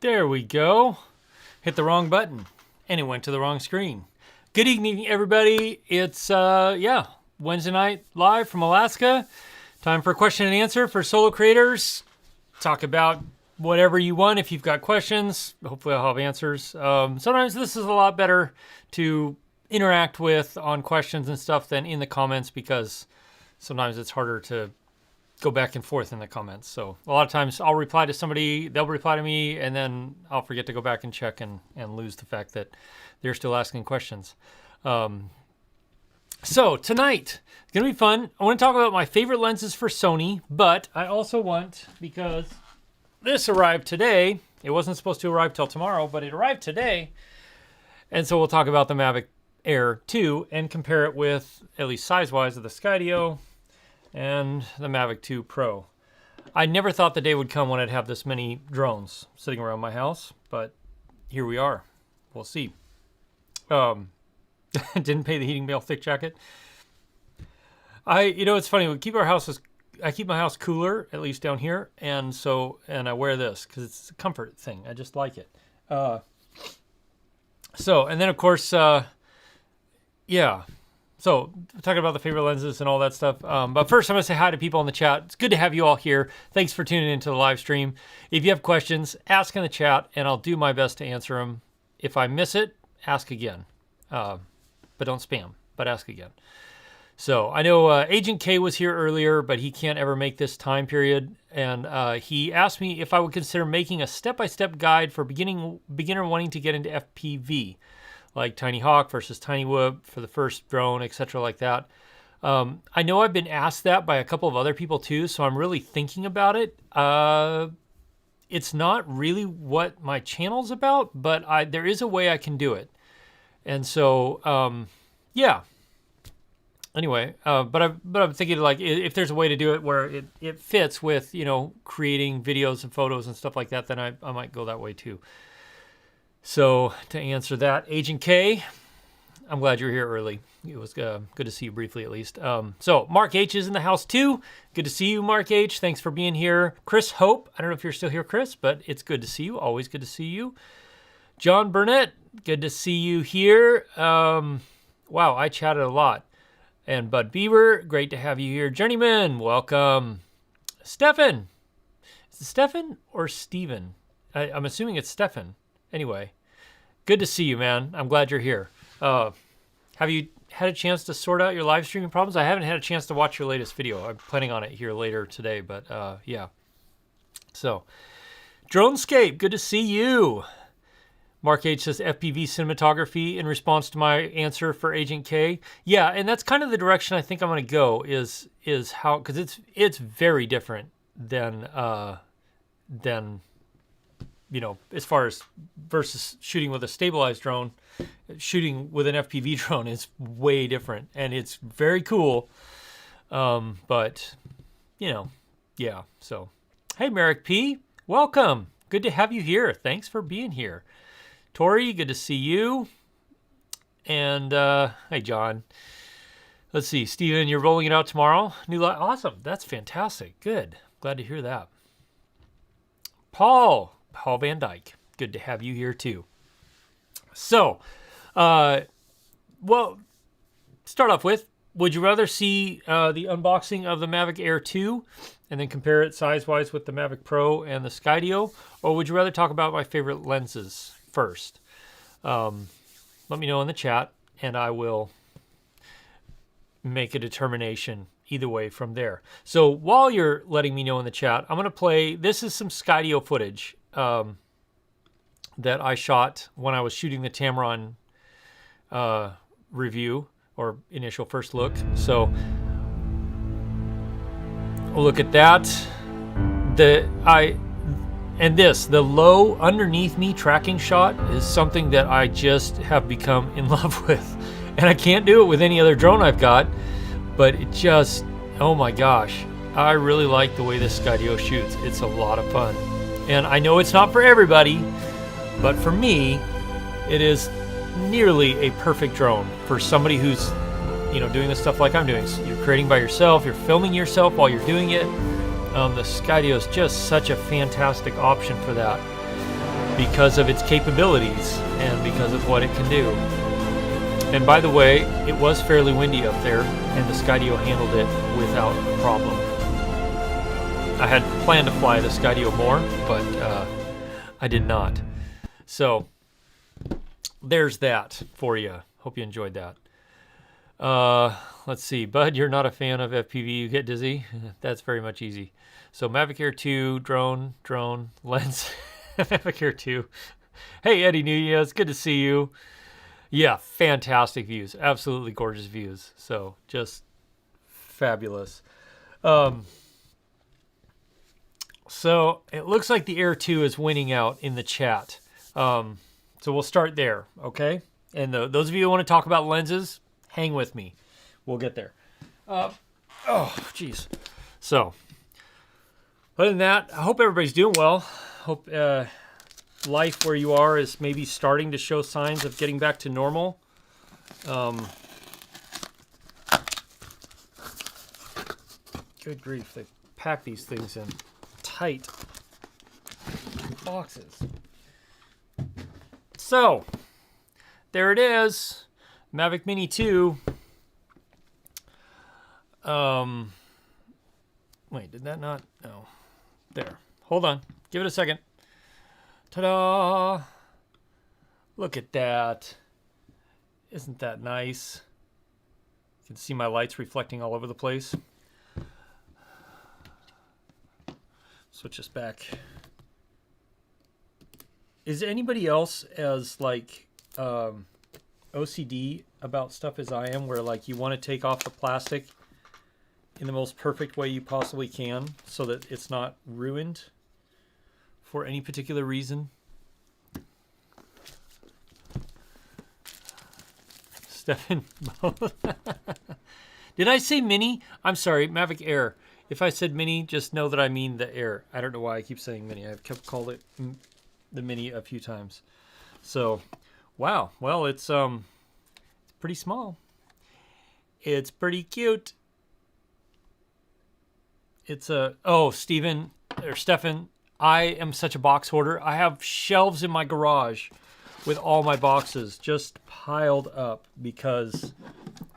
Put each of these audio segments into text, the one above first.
There we go. Hit the wrong button and it went to the wrong screen. Good evening, everybody. It's, Wednesday night live from Alaska. Time for question and answer for solo creators. Talk about whatever you want if you've got questions. Hopefully I'll have answers. Sometimes this is a lot better to interact with on questions and stuff than in the comments because sometimes it's harder to go back and forth in the comments. So a lot of times I'll reply to somebody, they'll reply to me, and then I'll forget to go back and check and lose the fact that they're still asking questions. So tonight, it's going to be fun. I want to talk about my favorite lenses for Sony, but I also want, because this arrived today, it wasn't supposed to arrive till tomorrow, but it arrived today. And so we'll talk about the Mavic Air 2 and compare it with, at least size-wise, of the Skydio and the Mavic 2 Pro. I never thought the day would come when I'd have this many drones sitting around my house, but here we are. We'll see. Didn't pay the heating bill, thick jacket. It's funny. I keep my house cooler, at least down here, and I wear this because it's a comfort thing. I just like it. And then of course, So talking about the favorite lenses and all that stuff. But first, I'm going to say hi to people in the chat. It's good to have you all here. Thanks for tuning into the live stream. If you have questions, ask in the chat, and I'll do my best to answer them. If I miss it, ask again. But don't spam, but ask again. So I know Agent K was here earlier, but he can't ever make this time period. And he asked me if I would consider making a step-by-step guide for beginner wanting to get into FPV. Like Tiny Hawk versus Tiny Whoop for the first drone, etc. like that. I know I've been asked that by a couple of other people too, so I'm really thinking about it. It's not really what my channel's about, but there is a way I can do it. And so, Anyway, but I'm thinking like if there's a way to do it where it fits with, creating videos and photos and stuff like that, then I might go that way too. So to answer that, Agent K, I'm glad you're here early. It was good to see you briefly, at least. So Mark H is in the house too. Good to see you, Mark H. Thanks for being here. Chris Hope, I don't know if you're still here, Chris, but it's good to see you. Always good to see you. John Burnett, good to see you here. Wow, I chatted a lot. And Bud Beaver, great to have you here. Journeyman, welcome. Stefan, is it Stefan or Steven? I'm assuming it's Stefan. Anyway, good to see you, man. I'm glad you're here. Have you had a chance to sort out your live streaming problems? I haven't had a chance to watch your latest video. I'm planning on it here later today, but yeah. So, Dronescape, good to see you. Mark H says FPV cinematography in response to my answer for Agent K. Yeah, and that's kind of the direction I think I'm going to go is how, because it's very different than as far as versus shooting with a stabilized drone. Shooting with an FPV drone is way different, and it's very cool. But yeah. So, hey, Merrick P, welcome. Good to have you here. Thanks for being here. Tori, good to see you. And hey, John. Let's see, Steven, you're rolling it out tomorrow. Awesome. That's fantastic. Good. Glad to hear that. Paul Van Dyke, good to have you here too. So, start off with, would you rather see the unboxing of the Mavic Air 2 and then compare it size-wise with the Mavic Pro and the Skydio, or would you rather talk about my favorite lenses first? Let me know in the chat, and I will make a determination either way from there. So while you're letting me know in the chat, I'm going to play, this is some Skydio footage that I shot when I was shooting the Tamron review or initial first look. So look at that. The low underneath me tracking shot is something that I just have become in love with. And I can't do it with any other drone I've got, but it just, oh my gosh. I really like the way this Skydio shoots. It's a lot of fun. And I know it's not for everybody, but for me, it is nearly a perfect drone for somebody who's, doing this stuff like I'm doing. So you're creating by yourself, you're filming yourself while you're doing it. The Skydio is just such a fantastic option for that. because of its capabilities and because of what it can do. And by the way, it was fairly windy up there, and the Skydio handled it without a problem. I had planned to fly the Skydio more, but I did not. So there's that for you. Hope you enjoyed that. Let's see. Bud, you're not a fan of FPV. You get dizzy? That's very much easy. So Mavic Air 2, drone, lens. Mavic Air 2. Hey, Eddie Nunez, good to see you. Yeah, fantastic views. Absolutely gorgeous views. So just fabulous. So it looks like the Air 2 is winning out in the chat. So we'll start there, okay? And those of you who want to talk about lenses, hang with me. We'll get there. Oh, geez. So, other than that, I hope everybody's doing well. Hope life where you are is maybe starting to show signs of getting back to normal. Good grief, they pack these things in tight boxes. So, there it is. Mavic Mini 2. Wait, did that not? No. There. Hold on. Give it a second. Ta-da! Look at that. Isn't that nice? You can see my lights reflecting all over the place. Switch this back. Is anybody else as like OCD about stuff as I am, where like you want to take off the plastic in the most perfect way you possibly can so that it's not ruined for any particular reason? Stefan, did I say Mini? I'm sorry, Mavic Air. If I said Mini, just know that I mean the Air. I don't know why I keep saying Mini. I've kept called it the Mini a few times. So, wow. Well, it's pretty small. It's pretty cute. It's Stephen, I am such a box hoarder. I have shelves in my garage with all my boxes just piled up because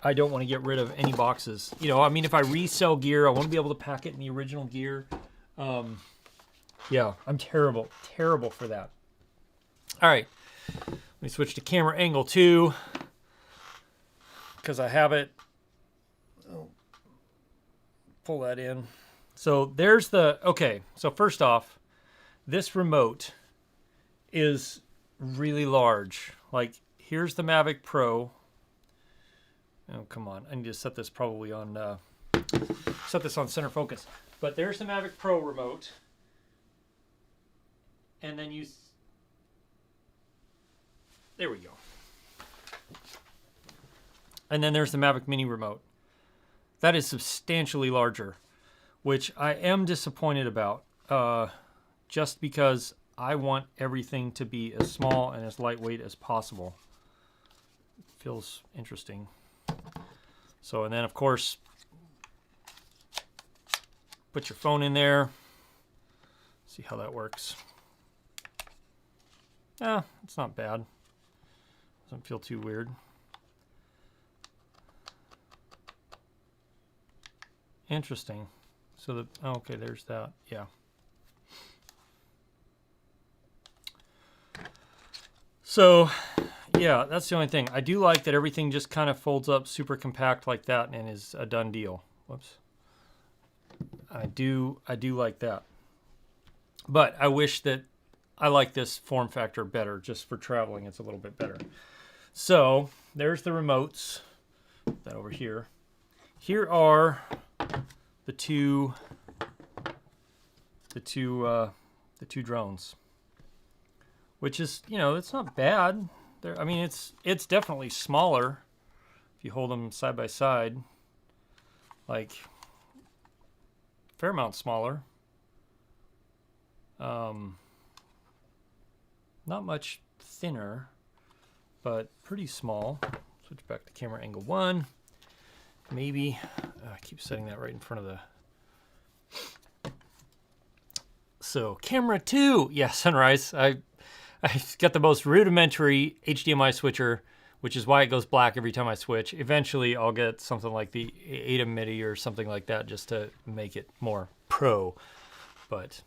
I don't want to get rid of any boxes. You know, I mean, if I resell gear, I want to be able to pack it in the original gear. Yeah, I'm terrible for that. All right, let me switch to camera angle 2 because I have it. Oh, pull that in. So there's okay, so first off, this remote is really large. Like, here's the Mavic Pro. Oh, come on. I need to set this probably on, set this on center focus. But there's the Mavic Pro remote. And then there we go. And then there's the Mavic Mini remote. That is substantially larger, which I am disappointed about, just because I want everything to be as small and as lightweight as possible. Feels interesting. So, and then of course, put your phone in there. See how that works. It's not bad. Doesn't feel too weird. Interesting. So okay, there's that. Yeah. So, yeah, that's the only thing. I do like that everything just kind of folds up super compact like that and is a done deal. Whoops. I do like that. But I wish that I like this form factor better. Just for traveling, it's a little bit better. So, there's the remotes. Put that over here. Here are the two drones, which is, you know, it's not bad. I mean, it's definitely smaller if you hold them side by side, like fair amount smaller. Not much thinner, but pretty small. Switch back to camera angle 1. Maybe I keep setting that right in front of the. So camera 2, yeah, Sunrise. I I've got the most rudimentary HDMI switcher, which is why it goes black every time I switch. Eventually, I'll get something like the A7III MIDI or something like that just to make it more pro. But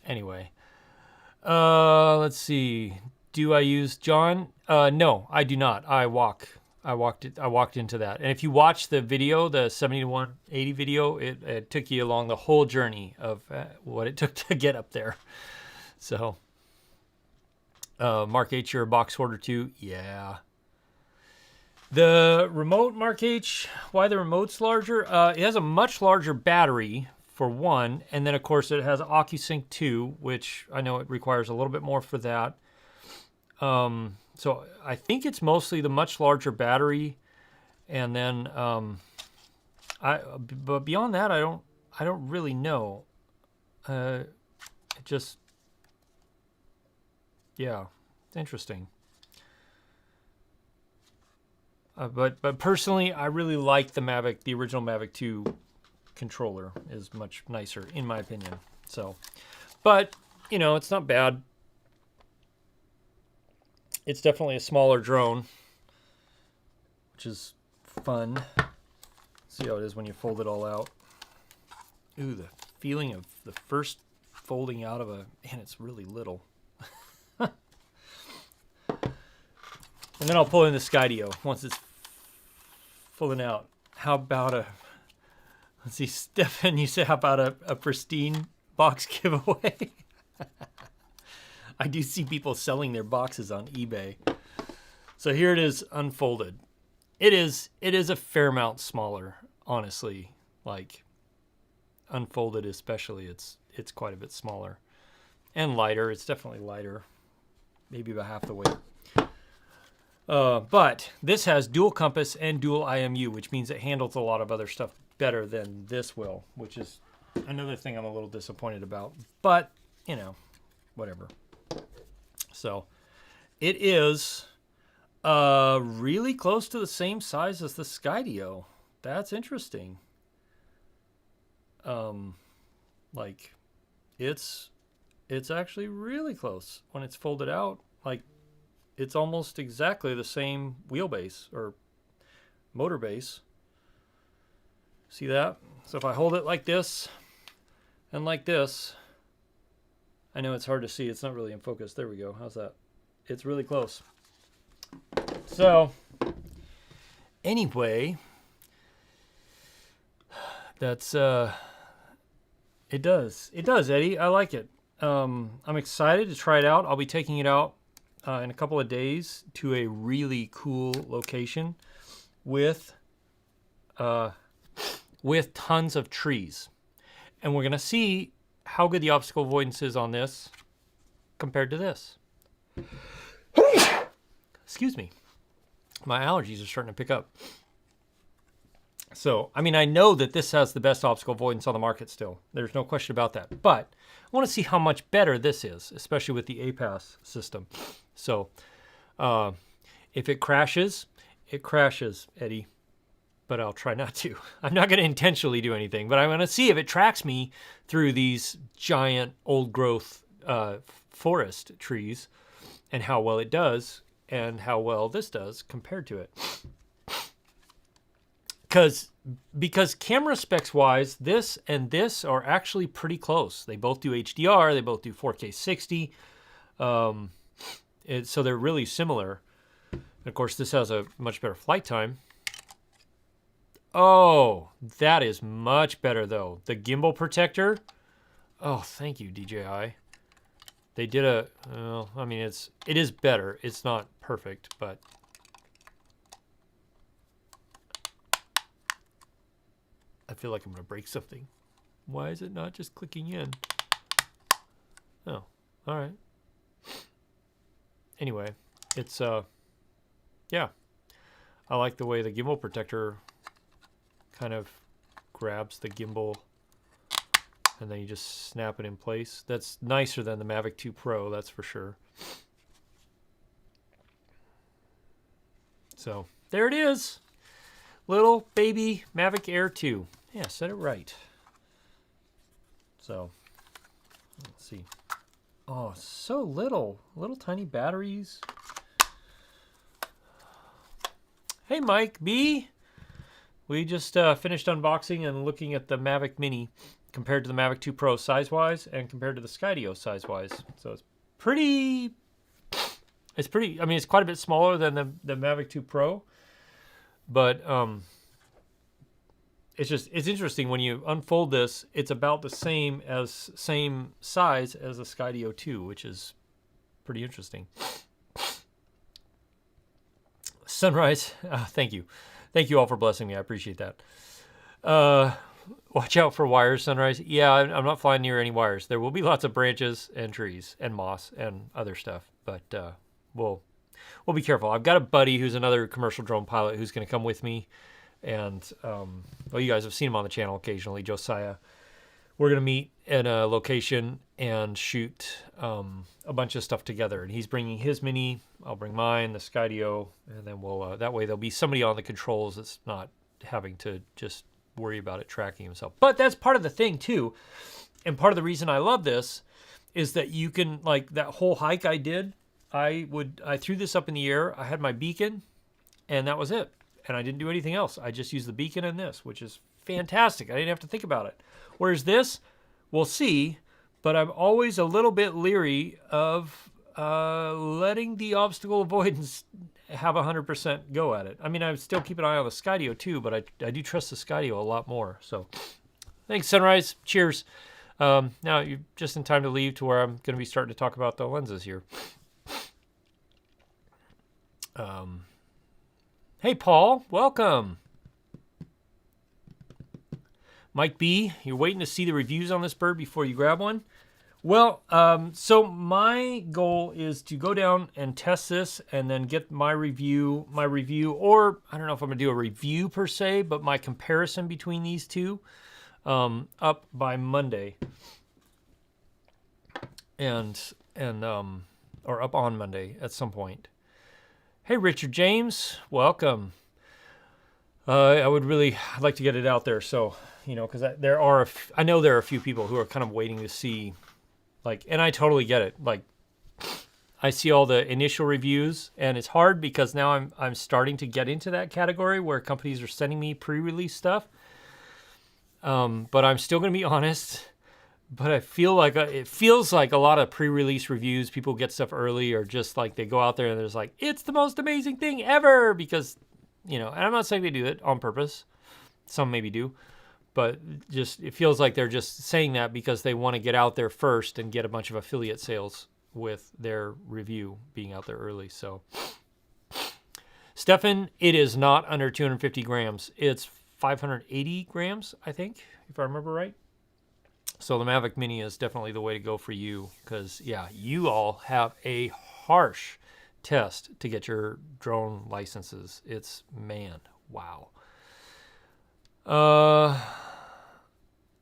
anyway, let's see. Do I use John? No, I do not. I walked into that. And if you watch the video, the 70 to 180 video, it took you along the whole journey of what it took to get up there. So, Mark H, you're a box hoarder too? Yeah. The remote, Mark H, why the remote's larger? It has a much larger battery, for one, and then, of course, it has OcuSync 2, which I know it requires a little bit more for that. So I think it's mostly the much larger battery, and then but beyond that, I don't really know. It just, yeah, it's interesting. But personally, I really like the Mavic. The original Mavic 2 controller is much nicer, in my opinion. So, but you know, it's not bad. It's definitely a smaller drone, which is fun. See how it is when you fold it all out. Ooh, the feeling of the first folding out of a, man, it's really little. And then I'll pull in the Skydio once it's folding out. How about a, let's see, Stefan, you said, how about a pristine box giveaway? I do see people selling their boxes on eBay. So here it is unfolded. It is a fair amount smaller, honestly. Like unfolded especially, it's quite a bit smaller. And lighter. It's definitely lighter. Maybe about half the weight. But this has dual compass and dual IMU, which means it handles a lot of other stuff better than this will, which is another thing I'm a little disappointed about. But, you know, whatever. So it is really close to the same size as the Skydio. That's interesting. Like it's actually really close when it's folded out. Like it's almost exactly the same wheelbase or motor base. See that? So if I hold it like this and like this, I know it's hard to see. It's not really in focus. There we go. How's that? It's really close. So, anyway, that's, it does. It does, Eddie. I like it. I'm excited to try it out. I'll be taking it out in a couple of days to a really cool location with tons of trees. And we're going to see how good the obstacle avoidance is on this compared to this. Excuse me. My allergies are starting to pick up. So, I mean, I know that this has the best obstacle avoidance on the market still. There's no question about that. But I want to see how much better this is, especially with the APAS system. So, if it crashes, Eddie. But I'll try not to. I'm not going to intentionally do anything, but I'm going to see if it tracks me through these giant old growth forest trees and how well it does and how well this does compared to it. Because camera specs wise, this and this are actually pretty close. They both do HDR. They both do 4K 60. So they're really similar. And of course, this has a much better flight time. Oh, that is much better, though. The gimbal protector. Oh, thank you, DJI. They did a... Well, I mean, it is better. It's not perfect, but... I feel like I'm going to break something. Why is it not just clicking in? Oh, all right. Anyway, it's... yeah. I like the way the gimbal protector kind of grabs the gimbal and then you just snap it in place. That's nicer than the Mavic 2 Pro, that's for sure. So there it is. Little baby Mavic Air 2. Yeah, said it right. So let's see. Oh, so little tiny batteries. Hey, Mike B. We just finished unboxing and looking at the Mavic Mini compared to the Mavic 2 Pro size-wise and compared to the Skydio size-wise. So it's pretty, I mean, it's quite a bit smaller than the Mavic 2 Pro, but it's interesting when you unfold this, it's about the same size as the Skydio 2, which is pretty interesting. Sunrise, thank you. Thank you all for blessing me. I appreciate that. Watch out for wires, Sunrise. Yeah, I'm not flying near any wires. There will be lots of branches and trees and moss and other stuff, but we'll be careful. I've got a buddy who's another commercial drone pilot who's going to come with me, and well, you guys have seen him on the channel occasionally, Josiah. We're going to meet at a location and shoot a bunch of stuff together. And he's bringing his Mini, I'll bring mine, the Skydio, and then we'll that way there'll be somebody on the controls that's not having to just worry about it tracking himself. But that's part of the thing too. And part of the reason I love this is that you can, like that whole hike I did, I threw this up in the air, I had my beacon, and that was it. And I didn't do anything else. I just used the beacon and this, which is fantastic. I didn't have to think about it. Whereas this, we'll see, but I'm always a little bit leery of letting the obstacle avoidance have 100% go at it. I mean, I still keep an eye on the Skydio too, but I do trust the Skydio a lot more. So thanks, Sunrise. Cheers. Now you're just in time to leave to where I'm going to be starting to talk about the lenses here. Hey, Paul. Welcome. Mike B, you're waiting to see the reviews on this bird before you grab one? Well, so my goal is to go down and test this and then get my review, or I don't know if I'm going to do a review per se, but my comparison between these two up by Monday. Or up on Monday at some point. Hey, Richard James, welcome. I'd like to get it out there, so, you know, because I know there are a few people who are kind of waiting to see, like, and I totally get it. Like, I see all the initial reviews, and it's hard because now I'm starting to get into that category where companies are sending me pre-release stuff. But I'm still going to be honest. But I feel like it feels like a lot of pre-release reviews, people get stuff early, or just like they go out there and there's like, it's the most amazing thing ever, because, you know, and I'm not saying they do it on purpose. Some maybe do, but just it feels like they're just saying that because they want to get out there first and get a bunch of affiliate sales with their review being out there early. So, Stefan, it is not under 250 grams. It's 580 grams, I think, if I remember right. So the Mavic Mini is definitely the way to go for you because, yeah, you all have a harsh test to get your drone licenses. It's, man, wow.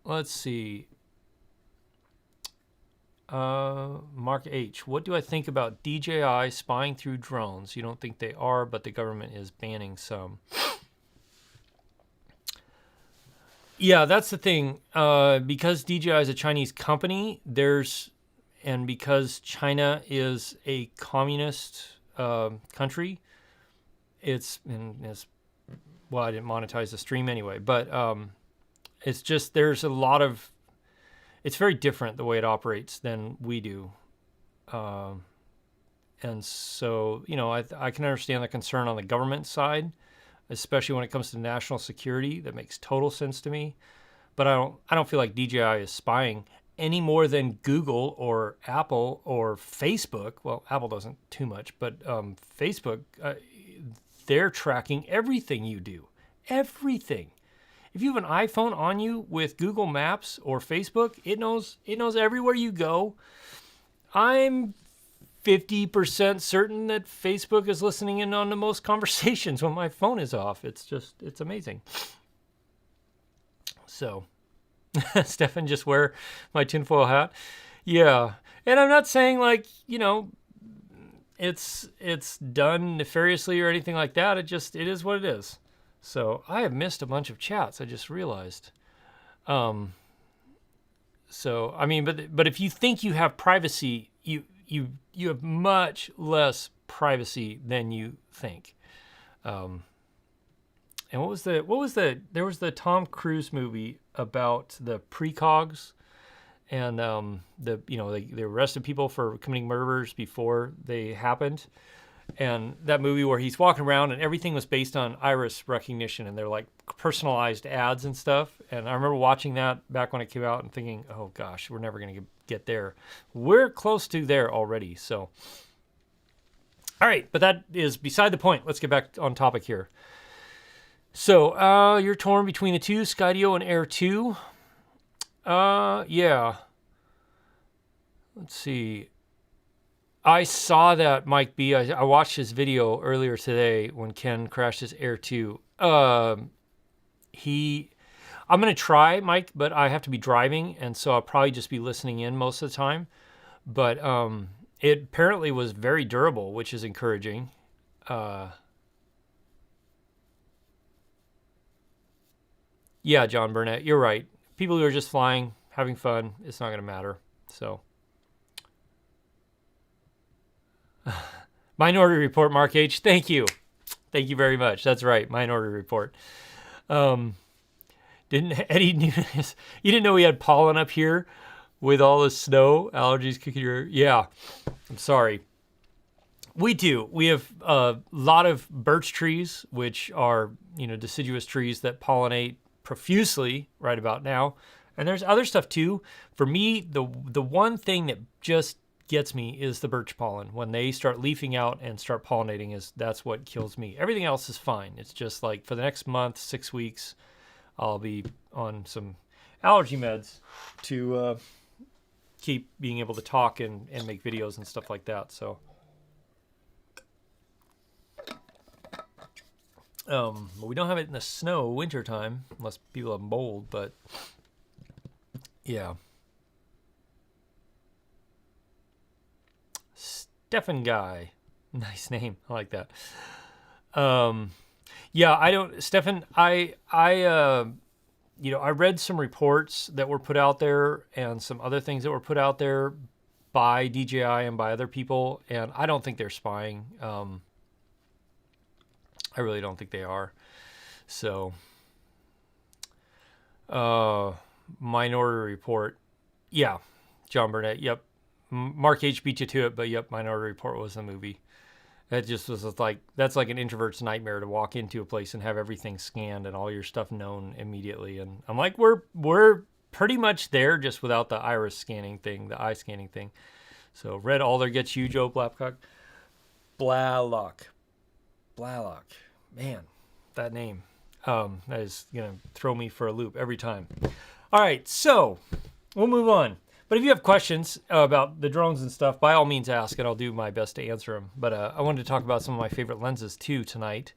Let's see. Mark H. What do I think about DJI spying through drones? You don't think they are, but the government is banning some. Yeah, that's the thing. Because DJI is a Chinese company, and because China is a communist country, well, I didn't monetize the stream anyway, but it's just it's very different the way it operates than we do. And so, you know, I can understand the concern on the government side, especially when it comes to national security. That makes total sense to me. But I don't feel like DJI is spying any more than Google or Apple or Facebook. Well, Apple doesn't too much, but Facebook, they're tracking everything you do. Everything. If you have an iPhone on you with Google Maps or Facebook, it knows everywhere you go. I'm 50% certain that Facebook is listening in on the most conversations when my phone is off. It's amazing. So, Stefan, just wear my tinfoil hat. Yeah. And I'm not saying like, you know, it's done nefariously or anything like that. It is what it is. So I have missed a bunch of chats. I just realized. So, I mean, but if you think you have privacy you have much less privacy than you think. And what was there was the Tom Cruise movie about the precogs and they arrested people for committing murders before they happened. And that movie where he's walking around and everything was based on iris recognition and they're like personalized ads and stuff. And I remember watching that back when it came out and thinking, oh gosh, we're never going to get there. We're close to there already. So, all right, but that is beside the point. Let's get back on topic here. So, you're torn between the two, Skydio and Air 2. Yeah. Let's see. I saw that Mike B. I watched his video earlier today when Ken crashed his Air 2. I'm going to try, Mike, but I have to be driving, and so I'll probably just be listening in most of the time. But it apparently was very durable, which is encouraging. Yeah, John Burnett, you're right. People who are just flying, having fun, it's not going to matter. So, Minority Report, Mark H. Thank you very much. That's right, Minority Report. Didn't Eddie Nunes? You didn't know we had pollen up here with all the snow allergies kicking your? Yeah, I'm sorry. We do. We have a lot of birch trees, which are deciduous trees that pollinate profusely right about now, and there's other stuff too. For me, the one thing that just gets me is the birch pollen. When they start leafing out and start pollinating, that's what kills me. Everything else is fine. It's just like for the next month, 6 weeks, I'll be on some allergy meds to keep being able to talk and make videos and stuff like that. So we don't have it in the snow wintertime unless people have mold, but yeah. Stefan Guy. Nice name. I like that. Yeah, Stefan, I read some reports that were put out there and some other things that were put out there by DJI and by other people, and I don't think they're spying. I really don't think they are. So, Minority Report. Yeah, John Burnett. Yep. Mark H beat you to it, but yep, Minority Report was the movie. That just was like, that's like an introvert's nightmare to walk into a place and have everything scanned and all your stuff known immediately. And I'm like, we're pretty much there, just without the iris scanning thing, the eye scanning thing. So Red Alder gets you, Joe Blapcock. Blalock. Man, that name. That is going to throw me for a loop every time. All right, so we'll move on. But if you have questions about the drones and stuff, by all means ask, and I'll do my best to answer them. But I wanted to talk about some of my favorite lenses, too, tonight,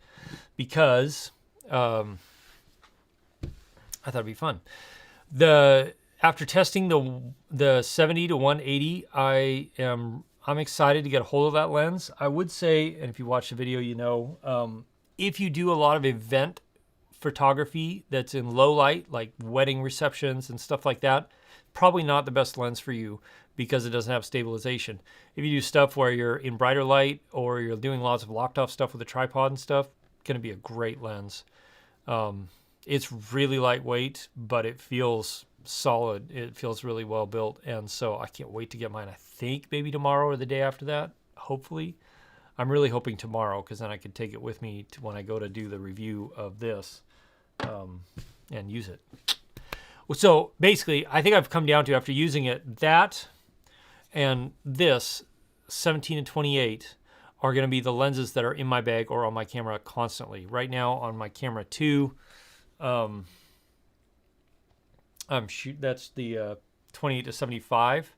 because I thought it'd be fun. After testing the 70 to 180, I'm excited to get a hold of that lens. I would say, and if you watch the video, if you do a lot of event photography that's in low light, like wedding receptions and stuff like that, probably not the best lens for you because it doesn't have stabilization. If you do stuff where you're in brighter light or you're doing lots of locked off stuff with a tripod and stuff, it's going to be a great lens. It's really lightweight, but it feels solid. It feels really well built. And so I can't wait to get mine. I think maybe tomorrow or the day after that, hopefully. I'm really hoping tomorrow because then I could take it with me to when I go to do the review of this and use it. So basically, I think I've come down to, after using it, that and this 17 and 28 are going to be the lenses that are in my bag or on my camera constantly. Right now on my camera 2, that's the 28 to 75,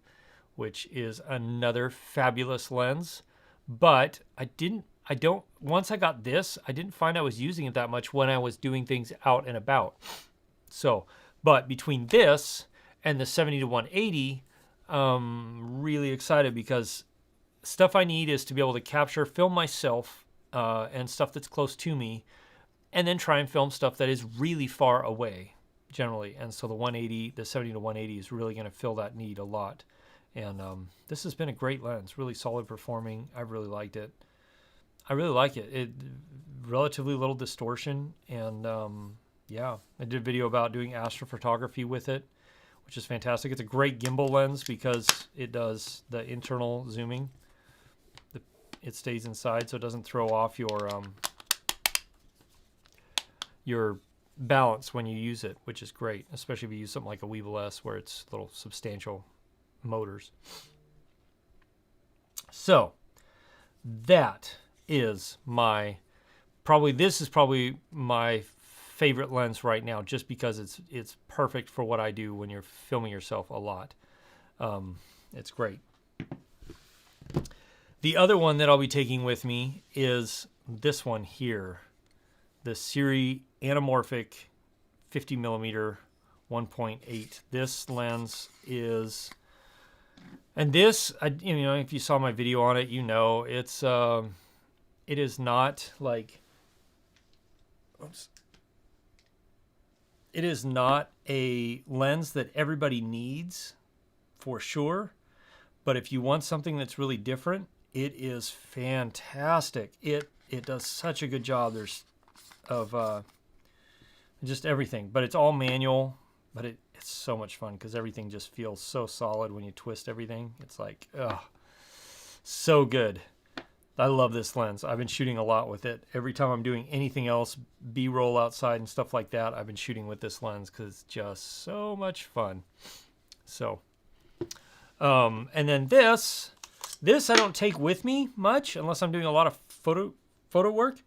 which is another fabulous lens. But once I got this, I didn't find I was using it that much when I was doing things out and about. So, but between this and the 70 to 180, really excited because stuff I need is to be able to film myself and stuff that's close to me, and then try and film stuff that is really far away generally. And so the 70 to 180 is really going to fill that need a lot. And this has been a great lens, really solid performing. I really liked it. I really like it. It relatively little distortion, and yeah, I did a video about doing astrophotography with it, which is fantastic. It's a great gimbal lens because it does the internal zooming. It stays inside, so it doesn't throw off your balance when you use it, which is great, especially if you use something like a Weeble S where it's little substantial motors. So that is this is probably my favorite lens right now, just because it's perfect for what I do when you're filming yourself a lot. It's great. The other one that I'll be taking with me is this one here, the Siri anamorphic 50 millimeter 1.8. This lens is, and this, you know, if you saw my video on it, you know, it's it is not like, oops. It is not a lens that everybody needs for sure, but if you want something that's really different, it is fantastic. It does such a good job. There's of just everything, but it's all manual, but it's so much fun because everything just feels so solid when you twist everything. It's like, ugh, so good. I love this lens. I've been shooting a lot with it. Every time I'm doing anything else, B-roll outside and stuff like that, I've been shooting with this lens because it's just so much fun. So, and then this I don't take with me much unless I'm doing a lot of photo work,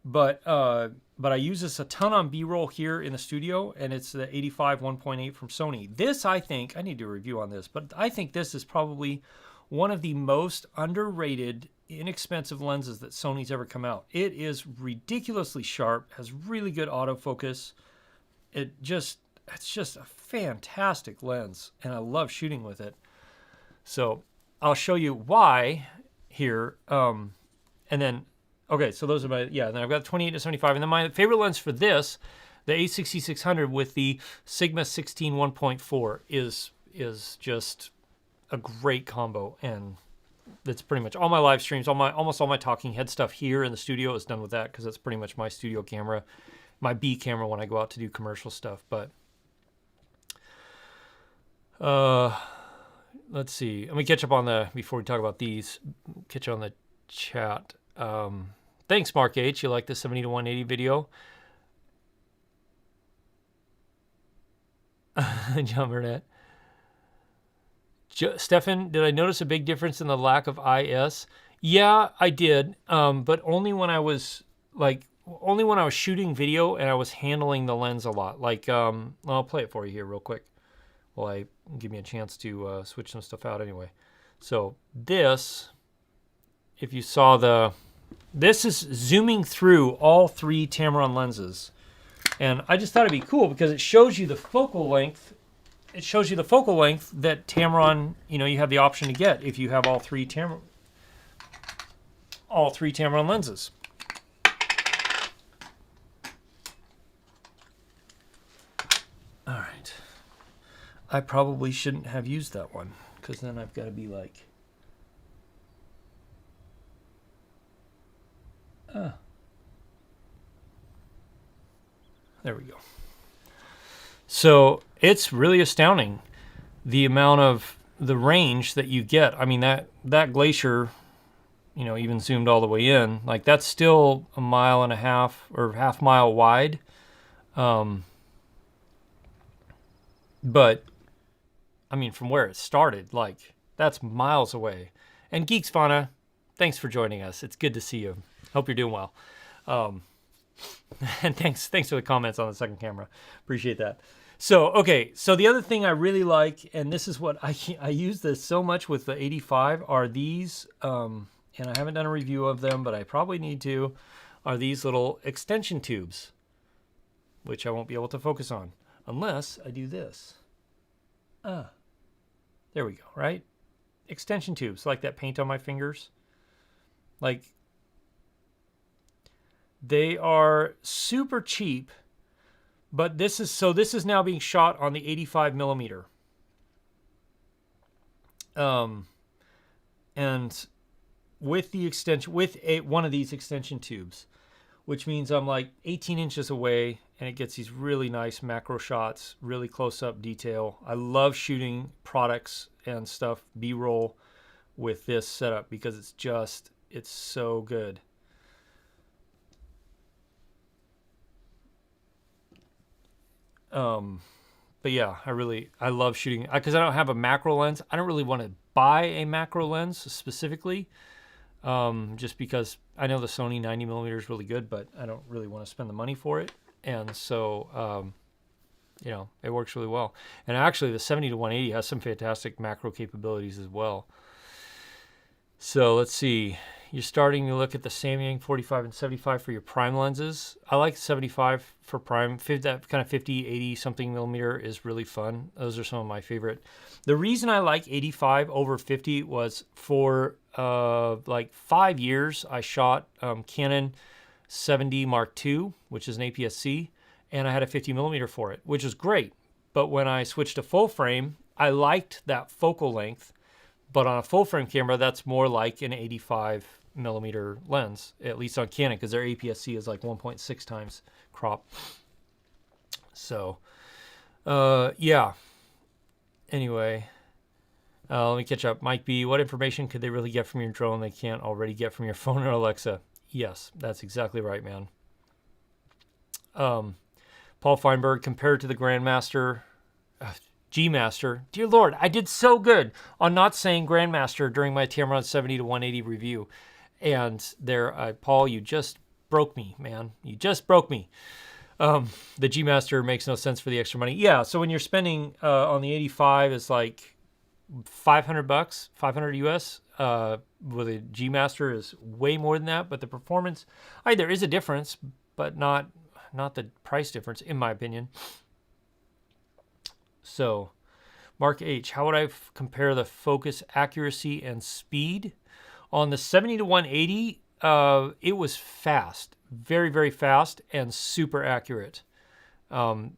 but I use this a ton on B-roll here in the studio, and it's the 85 1.8 from Sony. This, I think, I need to do a review on this, but I think this is probably one of the most underrated, inexpensive lenses that Sony's ever come out. It is ridiculously sharp, has really good autofocus. It's just a fantastic lens, and I love shooting with it. So I'll show you why here, and then, okay, so those are my, yeah, and then I've got 28 to 75, and then my favorite lens for this, the A6600 with the Sigma 16 1.4 is just a great combo, and that's pretty much all my live streams, almost all my talking head stuff here in the studio is done with that, because that's pretty much my studio camera, my B camera when I go out to do commercial stuff. But let's see. Let me catch up on before we talk about these, catch on the chat. Thanks, Mark H. You like the 70 to 180 video? John Burnett. Stefan, did I notice a big difference in the lack of IS? Yeah, I did, but only when I was shooting video and I was handling the lens a lot. Like, I'll play it for you here real quick. Well, give me a chance to switch some stuff out anyway. So this, if you saw this is zooming through all three Tamron lenses, and I just thought it'd be cool because it shows you the focal length. It shows you the focal length that Tamron, you have the option to get if you have all three Tamron lenses. All right. I probably shouldn't have used that one, because then I've got to be like, there we go. So it's really astounding the amount of the range that you get. I mean, that glacier, even zoomed all the way in, like that's still 1.5 miles or half mile wide. But I mean, from where it started, like that's miles away. And Geeks Fauna, thanks for joining us. It's good to see you. Hope you're doing well. And thanks for the comments on the second camera. Appreciate that. So, okay, so the other thing I really like, and this is what I use this so much with the 85, are these, and I haven't done a review of them, but I probably need to, are these little extension tubes, which I won't be able to focus on unless I do this. There we go, right? Extension tubes, like that paint on my fingers. Like, they are super cheap, but this is now being shot on the 85 millimeter. Um, and with the extension, with one of these extension tubes, which means I'm like 18 inches away and it gets these really nice macro shots, really close up detail. I love shooting products and stuff, B-roll, with this setup because it's so good. But yeah, I love shooting because I don't have a macro lens. I don't really want to buy a macro lens specifically, just because I know the Sony 90mm is really good, but I don't really want to spend the money for it. And so, it works really well. And actually, the 70-180 has some fantastic macro capabilities as well. So let's see. You're starting to look at the Samyang 45 and 75 for your prime lenses. I like 75 for prime. That kind of 50, 80 something millimeter is really fun. Those are some of my favorite. The reason I like 85 over 50 was for like 5 years I shot Canon 7D Mark II, which is an APS-C, and I had a 50 millimeter for it, which is great. But when I switched to full frame, I liked that focal length. But on a full frame camera, that's more like an 85 millimeter lens, at least on Canon, because their APS-C is like 1.6 times crop. So, yeah. Anyway, let me catch up. Mike B, what information could they really get from your drone they can't already get from your phone or Alexa? Yes, that's exactly right, man. Paul Feinberg, compared to the Grandmaster... G-Master. Dear Lord, I did so good on not saying Grandmaster during my Tamron 70-180 review. And there, Paul, you just broke me, man. You just broke me. The G-Master makes no sense for the extra money. Yeah, so when you're spending on the 85, it's like $500, 500 US. With a G-Master is way more than that. But the performance, there is a difference, but not the price difference, in my opinion. So, Mark H., how would I compare the focus accuracy and speed? On the 70-180, it was fast, very, very fast, and super accurate. On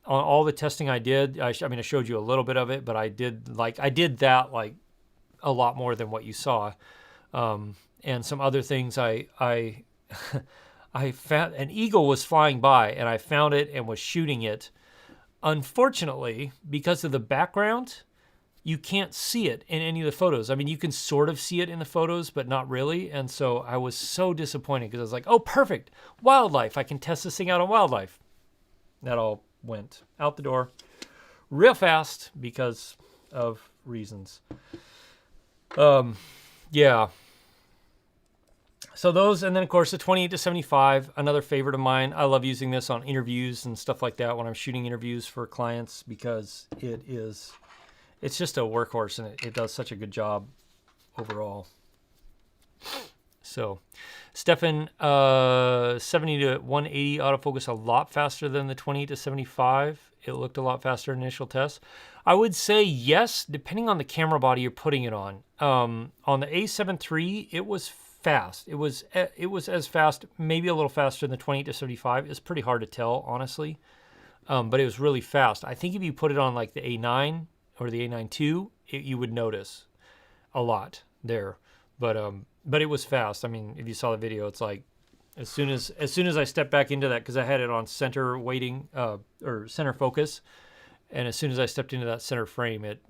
all the testing I did, I showed you a little bit of it, but I did that like a lot more than what you saw. And some other things I found, an eagle was flying by, and I found it and was shooting it. Unfortunately, because of the background, you can't see it in any of the photos. I mean, you can sort of see it in the photos, but not really. And so I was so disappointed because I was like, oh, perfect. Wildlife. I can test this thing out on wildlife. That all went out the door real fast because of reasons. Yeah. So those, and then of course the 28-75, another favorite of mine. I love using this on interviews and stuff like that when I'm shooting interviews for clients because it's just a workhorse and it does such a good job overall. So, Stefan, 70-180 autofocus a lot faster than the 28-75. It looked a lot faster in initial tests. I would say yes, depending on the camera body you're putting it on. On the A7III, it was fast. It was as fast, maybe a little faster than the 28-75. It's pretty hard to tell, honestly, but it was really fast. I think if you put it on like the A9 or the A9 II, you would notice a lot there. But it was fast. I mean, if you saw the video, it's like as soon as I stepped back into that, because I had it on center weighting or center focus, and as soon as I stepped into that center frame, it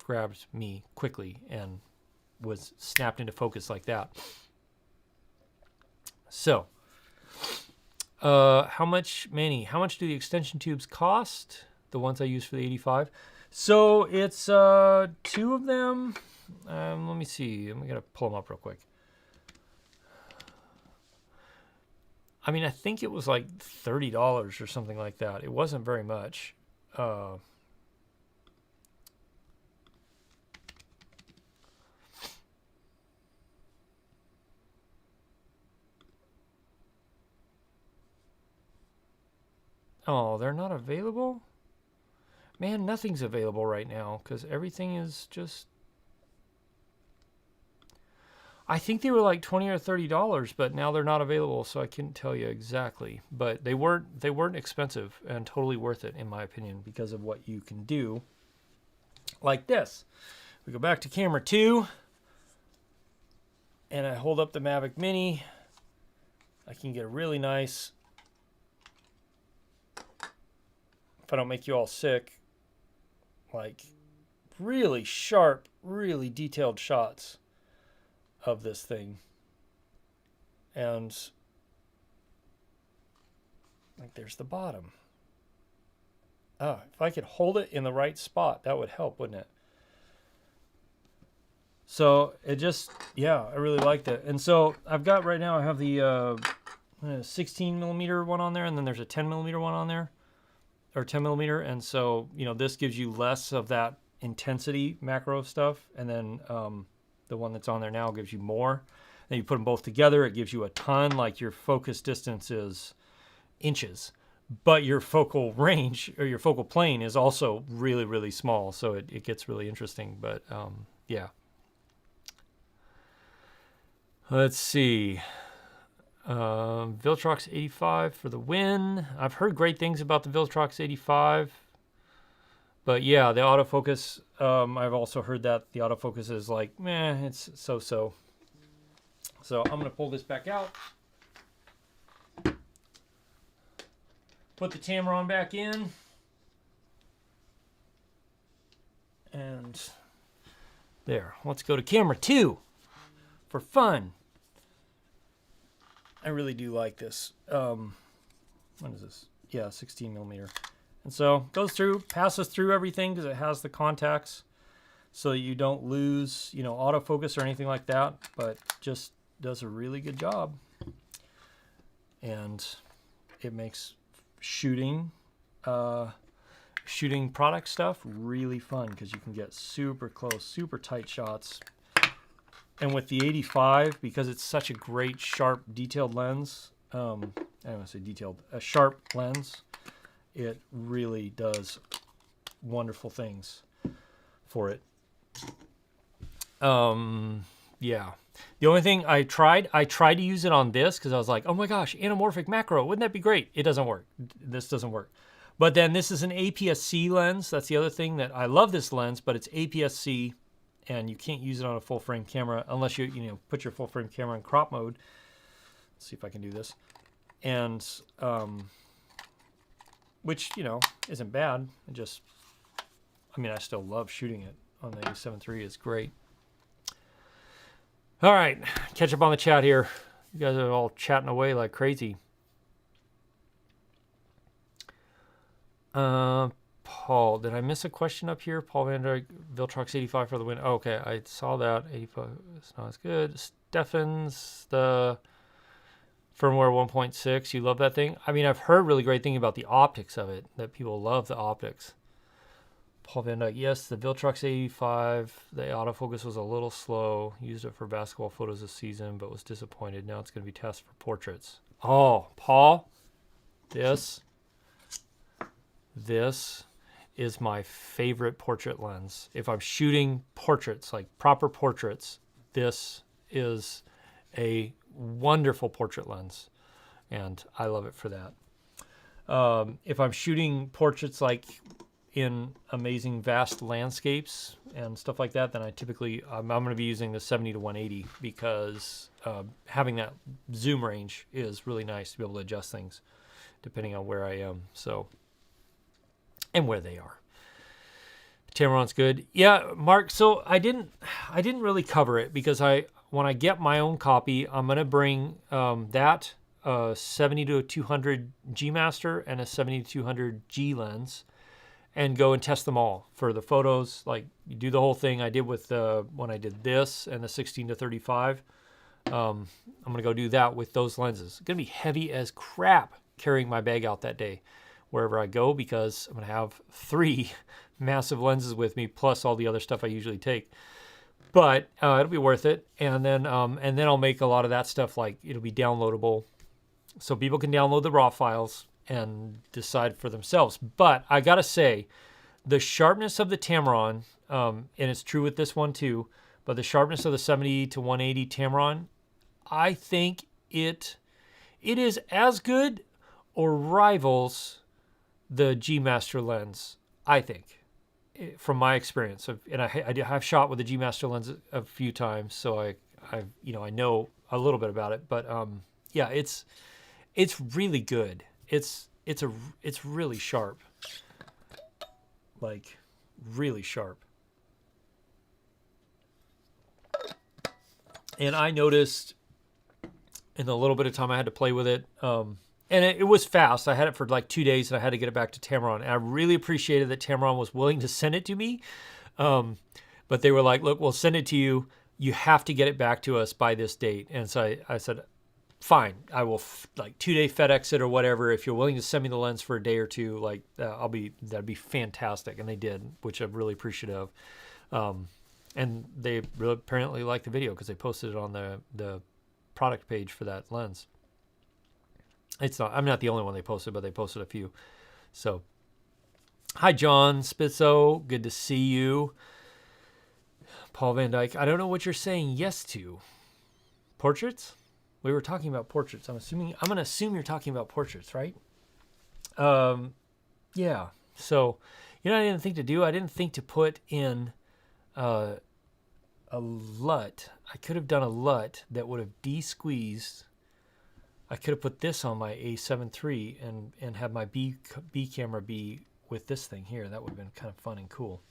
grabbed me quickly and was snapped into focus like that. So, how much do the extension tubes cost? The ones I use for the 85. So it's 2 of them. Let me see. I'm gonna pull them up real quick. I mean, I think it was like $30 or something like that. It wasn't very much. Oh, they're not available? Man, nothing's available right now because everything is just... I think they were like $20 or $30, but now they're not available, so I couldn't tell you exactly. But they weren't expensive and totally worth it, in my opinion, because of what you can do like this. We go back to camera 2, and I hold up the Mavic Mini. I can get a really nice, if I don't make you all sick, like really sharp, really detailed shots of this thing. And like there's the bottom. Oh, if I could hold it in the right spot, that would help, wouldn't it? So it just, yeah, I really liked it. And so I've got right now, I have the 16 millimeter one on there, and then there's a 10 millimeter one on there, or 10 millimeter. And so, you know, this gives you less of that intensity macro stuff. And then the one that's on there now gives you more. Then you put them both together, it gives you a ton. Like your focus distance is inches, but your focal range or your focal plane is also really, really small. So it gets really interesting. But yeah. Let's see. Viltrox 85 for the win. I've heard great things about the Viltrox 85. But yeah, the autofocus, I've also heard that the autofocus is like, meh, it's so-so. So I'm going to pull this back out. Put the Tamron back in. And there. Let's go to camera 2 for fun. I really do like this. What is this? Yeah, 16 millimeter. And so goes through, passes through everything because it has the contacts so that you don't lose, you know, autofocus or anything like that, but just does a really good job. And it makes shooting product stuff really fun because you can get super close, super tight shots. And with the 85, because it's such a great, sharp, detailed lens, I don't want to say detailed, a sharp lens, it really does wonderful things for it. Yeah. The only thing I tried to use it on this because I was like, oh my gosh, anamorphic macro, wouldn't that be great? It doesn't work. This doesn't work. But then this is an APS-C lens. That's the other thing that I love this lens, but it's APS-C. And you can't use it on a full frame camera unless you know, put your full frame camera in crop mode. Let's see if I can do this. And, which, you know, isn't bad. It just, I mean, I still love shooting it on the A7III. It's great. All right, catch up on the chat here. You guys are all chatting away like crazy. Paul, did I miss a question up here? Paul Van Dyke, Viltrox 85 for the win. Oh, okay, I saw that. 85 is not as good. Stephens, the firmware 1.6. You love that thing? I mean, I've heard really great thing about the optics of it, that people love the optics. Paul Van Dyke, yes, the Viltrox 85, the autofocus was a little slow. Used it for basketball photos this season, but was disappointed. Now it's going to be tested for portraits. Oh, Paul, this is my favorite portrait lens. If I'm shooting portraits, like proper portraits, this is a wonderful portrait lens, and I love it for that. If I'm shooting portraits like in amazing vast landscapes and stuff like that, then I typically, I'm going to be using the 70 to 180 because having that zoom range is really nice to be able to adjust things depending on where I am. So, and where they are. Tamron's good. Yeah, Mark, so I didn't really cover it because when I get my own copy, I'm going to bring that 70 to 200 G Master and a 70 to 200 G lens and go and test them all for the photos. Like you do the whole thing I did with when I did this and the 16 to 35. I'm going to go do that with those lenses. It's going to be heavy as crap carrying my bag out that day wherever I go because I'm going to have 3 massive lenses with me plus all the other stuff I usually take. But it'll be worth it. And then I'll make a lot of that stuff, like it'll be downloadable so people can download the raw files and decide for themselves. But I got to say, the sharpness of the Tamron, and it's true with this one too, but the sharpness of the 70 to 180 Tamron, I think it is as good or rivals the G Master lens, I think. from my experience, and I've shot with the G Master lens a few times, so I know a little bit about it. But yeah, it's really good. It's really sharp, like really sharp. And I noticed in the little bit of time I had to play with it, and it was fast. I had it for like 2 days, and I had to get it back to Tamron. And I really appreciated that Tamron was willing to send it to me. But they were like, look, we'll send it to you. You have to get it back to us by this date. And so I said, fine, I will like 2-day FedEx it or whatever. If you're willing to send me the lens for a day or two, like that'd be fantastic. And they did, which I'm really appreciative of. And they really apparently liked the video because they posted it on the product page for that lens. I'm not the only one they posted, but they posted a few. So, hi, John Spizzo. Good to see you. Paul Van Dyke. I don't know what you're saying yes to. Portraits? We were talking about portraits. I'm going to assume you're talking about portraits, right? Yeah. So, you know what I didn't think to do? I didn't think to put in a LUT. I could have done a LUT that would have de-squeezed. I could have put this on my A7III and had my B camera be with this thing here. That would have been kind of fun and cool.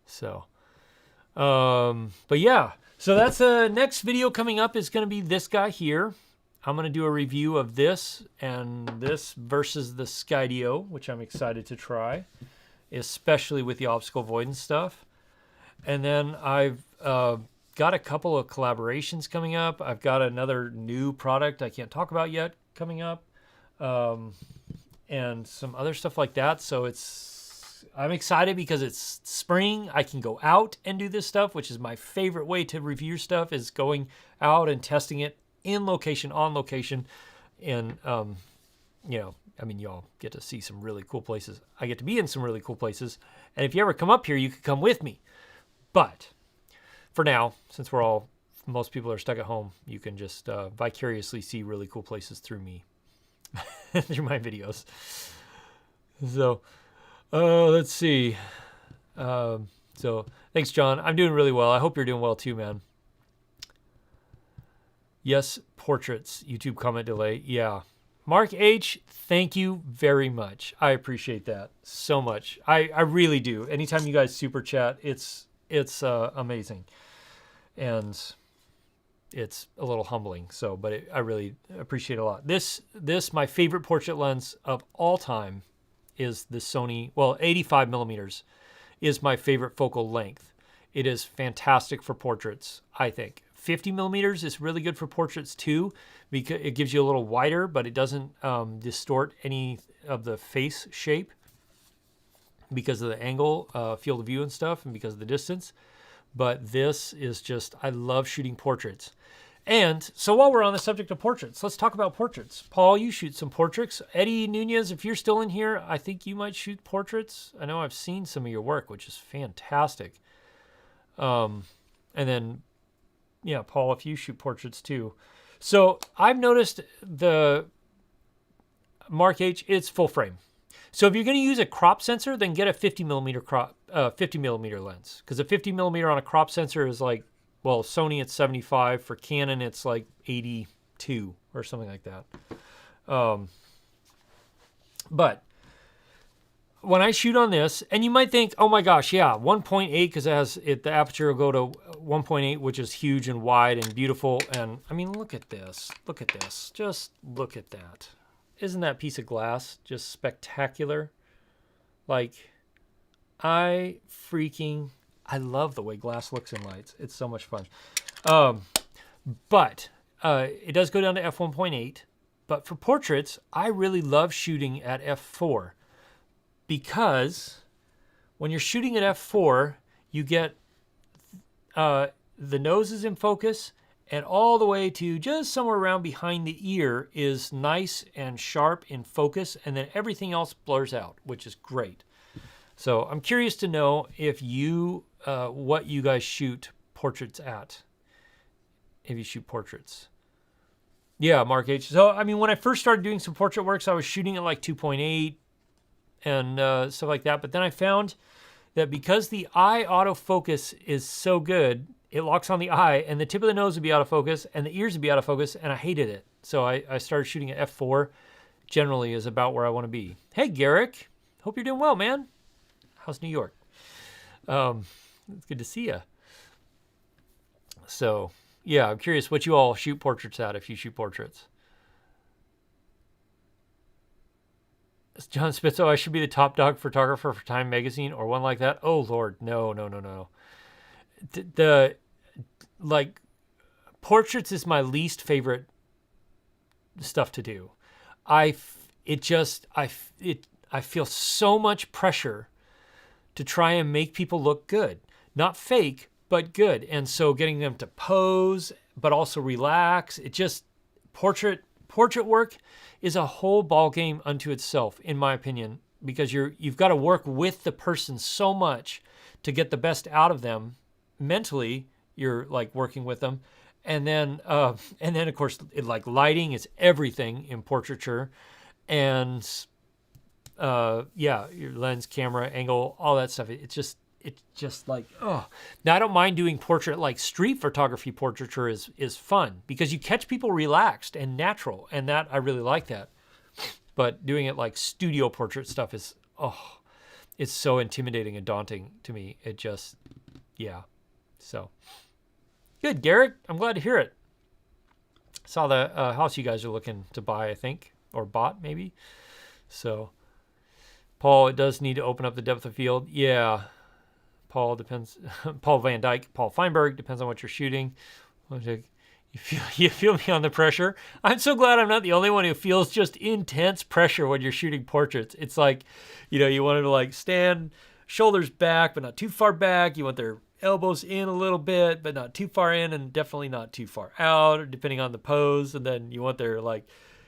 So, but yeah. So that's the next video coming up is going to be this guy here. I'm going to do a review of this and this versus the Skydio, which I'm excited to try, especially with the obstacle avoidance stuff. And then I've got a couple of collaborations coming up. I've got another new product I can't talk about yet coming up, and some other stuff like that. So I'm excited because it's spring. I can go out and do this stuff, which is my favorite way to review stuff, is going out and testing it in location, on location. And, y'all get to see some really cool places. I get to be in some really cool places. And if you ever come up here, you could come with me. But for now, since most people are stuck at home, you can just vicariously see really cool places through me, through my videos. So, let's see. So thanks, John. I'm doing really well. I hope you're doing well too, man. Yes, portraits. YouTube comment delay. Yeah. Mark H., thank you very much. I appreciate that so much. I really do. Anytime you guys super chat, it's amazing, and it's a little humbling. So, but I really appreciate it a lot. This my favorite portrait lens of all time is the Sony. Well, 85 millimeters is my favorite focal length. It is fantastic for portraits, I think. 50 millimeters is really good for portraits too, because it gives you a little wider, but it doesn't distort any of the face shape, because of the angle, field of view and stuff, and because of the distance. But this is just, I love shooting portraits. And so while we're on the subject of portraits, let's talk about portraits. Paul, you shoot some portraits. Eddie Nunez, if you're still in here, I think you might shoot portraits. I know I've seen some of your work, which is fantastic. And then, yeah, Paul, if you shoot portraits too. So I've noticed the Mark H, it's full frame. So if you're going to use a crop sensor, then get a 50 millimeter lens, because a 50 millimeter on a crop sensor is like, well, Sony it's 75, for Canon it's like 82 or something like that. But when I shoot on this, and you might think, oh my gosh, yeah, 1.8, because the aperture will go to 1.8, which is huge and wide and beautiful. And I mean, look at this, just look at that. Isn't that piece of glass just spectacular? Like, I love the way glass looks in lights. It's so much fun. But it does go down to f1.8. But for portraits, I really love shooting at f4, because when you're shooting at f4, you get the nose is in focus, and all the way to just somewhere around behind the ear is nice and sharp in focus, and then everything else blurs out, which is great. So I'm curious to know if what you guys shoot portraits at, if you shoot portraits. Yeah, Mark H. So, I mean, when I first started doing some portrait works, I was shooting at like 2.8 and stuff like that. But then I found that because the eye autofocus is so good, it locks on the eye, and the tip of the nose would be out of focus, and the ears would be out of focus, and I hated it. So I started shooting at f4. Generally is about where I want to be. Hey, Garrick. Hope you're doing well, man. How's New York? It's good to see you. So, yeah, I'm curious what you all shoot portraits at if you shoot portraits. John Spitzo, I should be the top dog photographer for Time Magazine or one like that. Oh, Lord. No. Like, portraits is my least favorite stuff to do. I feel so much pressure to try and make people look good. Not fake, but good. And so getting them to pose, but also relax. It just, portrait work is a whole ball game unto itself, in my opinion, because you've got to work with the person so much to get the best out of them. Mentally, you're like working with them. And then of course, like lighting is everything in portraiture, and your lens, camera, angle, all that stuff. It's just like, oh. Now I don't mind doing portrait, like street photography portraiture is fun because you catch people relaxed and natural, and that I really like that. But doing it like studio portrait stuff is, it's so intimidating and daunting to me. It just, yeah. So. Good, Garrett. I'm glad to hear it. Saw the house you guys are looking to buy, I think, or bought maybe. So, Paul, it does need to open up the depth of field. Yeah, Paul depends. Paul Van Dyke, Paul Feinberg, depends on what you're shooting. You feel me on the pressure. I'm so glad I'm not the only one who feels just intense pressure when you're shooting portraits. It's like, you want to like stand shoulders back, but not too far back. You want their elbows in a little bit, but not too far in, and definitely not too far out, depending on the pose. And then you want their like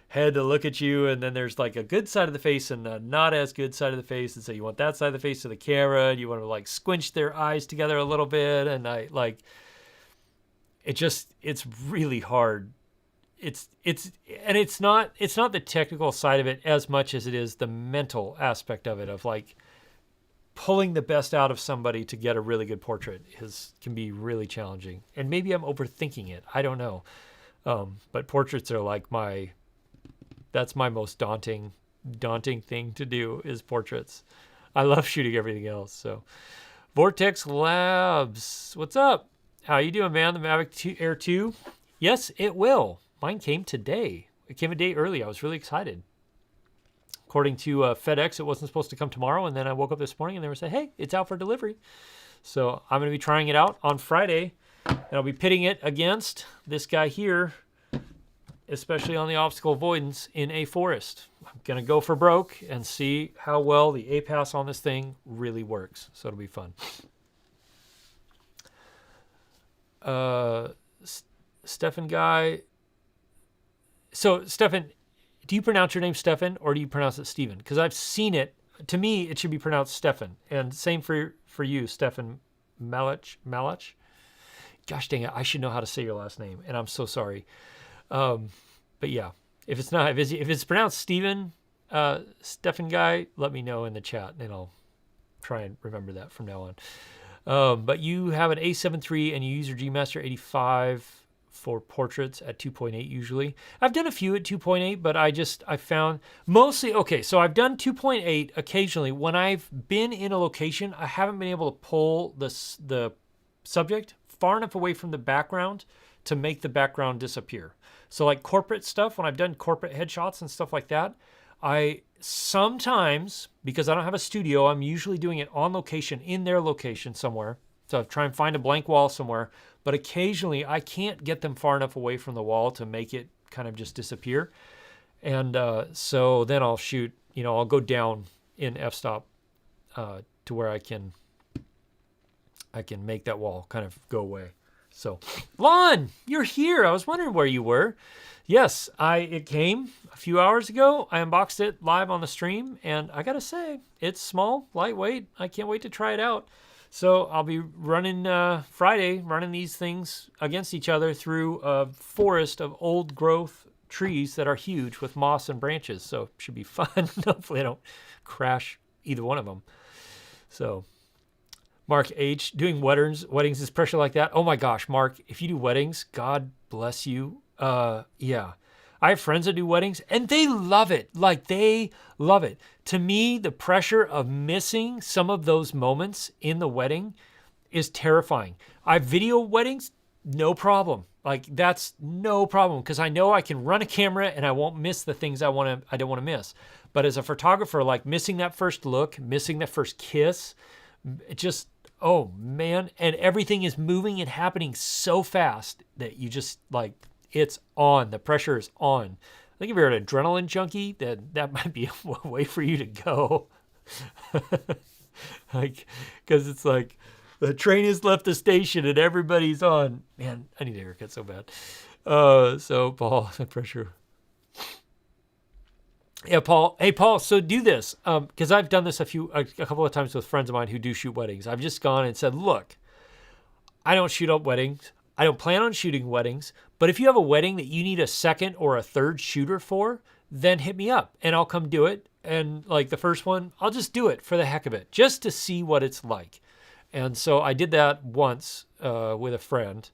head to look at you, and then there's like a good side of the face and a not as good side of the face, and so you want that side of the face to the camera, and you want to like squinch their eyes together a little bit, and it's really hard. It's not the technical side of it as much as it is the mental aspect of it, of like pulling the best out of somebody to get a really good portrait can be really challenging. And maybe I'm overthinking it. I don't know. But portraits are like that's my most daunting thing to do is portraits. I love shooting everything else. So Vortex Labs, what's up? How you doing, man? The Mavic Air 2? Yes, it will. Mine came today. It came a day early. I was really excited. According to FedEx, it wasn't supposed to come tomorrow, and then I woke up this morning and they were saying, hey, it's out for delivery. So I'm going to be trying it out on Friday, and I'll be pitting it against this guy here, especially on the obstacle avoidance in a forest. I'm going to go for broke and see how well the APAS on this thing really works. So it'll be fun. Stefan guy. So, Stefan, do you pronounce your name Stefan or do you pronounce it Steven? Because I've seen it. To me, it should be pronounced Stefan. And same for you, Stefan Malach. Gosh dang it, I should know how to say your last name, and I'm so sorry. But yeah, if it's pronounced Steven, Stefan guy, let me know in the chat, and I'll try and remember that from now on. But you have an A7 III, and you use your G Master 85 for portraits at 2.8 usually. I've done a few at 2.8, but I found mostly, okay, so I've done 2.8 occasionally. When I've been in a location, I haven't been able to pull the subject far enough away from the background to make the background disappear. So like corporate stuff, when I've done corporate headshots and stuff like that, I sometimes, because I don't have a studio, I'm usually doing it on location, in their location somewhere. So I try and find a blank wall somewhere. But occasionally I can't get them far enough away from the wall to make it kind of just disappear. And so then I'll shoot, I'll go down in f-stop to where I can make that wall kind of go away. So, Lon, you're here. I was wondering where you were. Yes, it came a few hours ago. I unboxed it live on the stream, and I gotta say, it's small, lightweight. I can't wait to try it out. So I'll be running Friday, running these things against each other through a forest of old growth trees that are huge with moss and branches. So it should be fun. Hopefully I don't crash either one of them. So Mark H, doing weddings is pressure like that. Oh my gosh, Mark, if you do weddings, God bless you. Yeah. I have friends that do weddings and they love it. Like they love it. To me, the pressure of missing some of those moments in the wedding is terrifying. I video weddings, no problem. Like that's no problem because I know I can run a camera and I won't miss the things I don't want to miss. But as a photographer, like missing that first look, missing that first kiss, it just, oh man, and everything is moving and happening so fast that you just like, it's on, the pressure is on. I think if you're an adrenaline junkie, then that might be a way for you to go. Like, because it's like the train has left the station and everybody's on. Man, I need a haircut so bad. So Paul, the pressure. Yeah, Paul. Hey, Paul. So do this because I've done this a couple of times with friends of mine who do shoot weddings. I've just gone and said, look, I don't shoot up weddings. I don't plan on shooting weddings. But if you have a wedding that you need a second or a third shooter for, then hit me up and I'll come do it. And like the first one, I'll just do it for the heck of it, just to see what it's like. And so I did that once with a friend.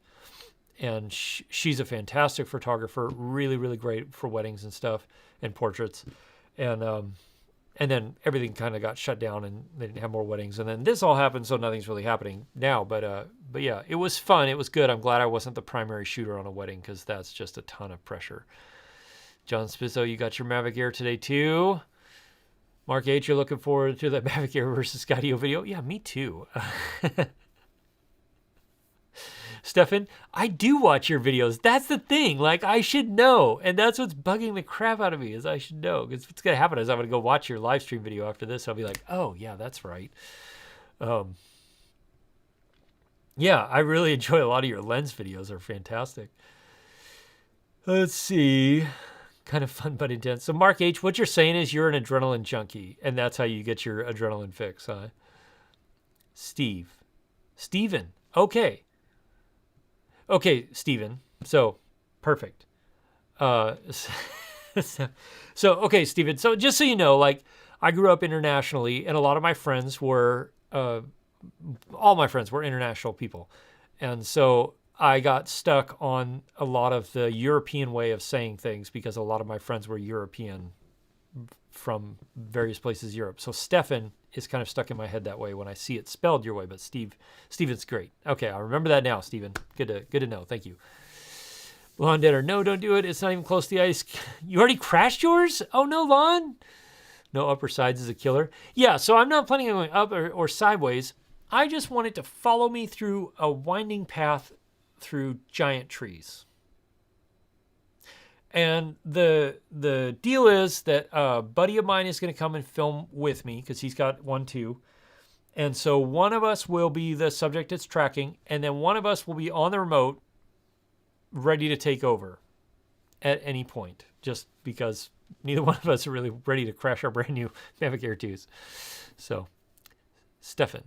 And she's a fantastic photographer, really, really great for weddings and stuff and portraits. And then everything kind of got shut down and they didn't have more weddings. And then this all happened, so nothing's really happening now. But yeah, it was fun. It was good. I'm glad I wasn't the primary shooter on a wedding because that's just a ton of pressure. John Spizzo, you got your Mavic Air today too. Mark H, you're looking forward to the Mavic Air versus Skydio video? Yeah, me too. Stefan, I do watch your videos. That's the thing. Like, I should know. And that's what's bugging the crap out of me is I should know. Because what's going to happen is I'm going to go watch your live stream video after this. I'll be like, oh, yeah, that's right. Yeah, I really enjoy a lot of your lens videos. They're fantastic. Let's see. Kind of fun but intense. So, Mark H., what you're saying is you're an adrenaline junkie. And that's how you get your adrenaline fix, huh? Steven. Okay. Okay, Steven. So, perfect. So, okay, Steven. So, just so you know, like, I grew up internationally, and a lot of my friends were, all my friends were international people. And so, I got stuck on a lot of the European way of saying things because a lot of my friends were European from various places in Europe. So, Stefan is kind of stuck in my head that way when I see it spelled your way, but Steven's great. Okay, I'll remember that now, Steven. Good to know. Thank you. Lawn Denner, no, don't do it. It's not even close to the ice. You already crashed yours? Oh no, Lawn. No upper sides is a killer. Yeah, so I'm not planning on going up or sideways. I just want it to follow me through a winding path through giant trees. And the deal is that a buddy of mine is going to come and film with me because he's got one too. And so one of us will be the subject it's tracking, and then one of us will be on the remote ready to take over at any point, just because neither one of us are really ready to crash our brand new Mavic Air 2s. So, Stefan.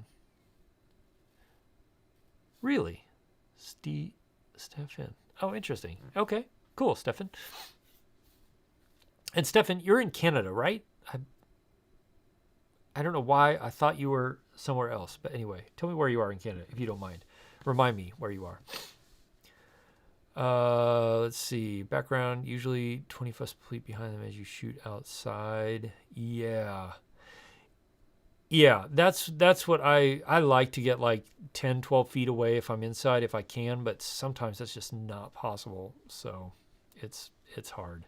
Really? Stefan. Oh, interesting. Okay. Cool, Stefan. And Stefan, you're in Canada, right? I don't know why I thought you were somewhere else. But anyway, tell me where you are in Canada, if you don't mind. Remind me where you are. Let's see. Background, usually 20 feet behind them as you shoot outside. Yeah. Yeah, that's what I like to get like 10, 12 feet away if I'm inside, if I can. But sometimes that's just not possible. So it's hard.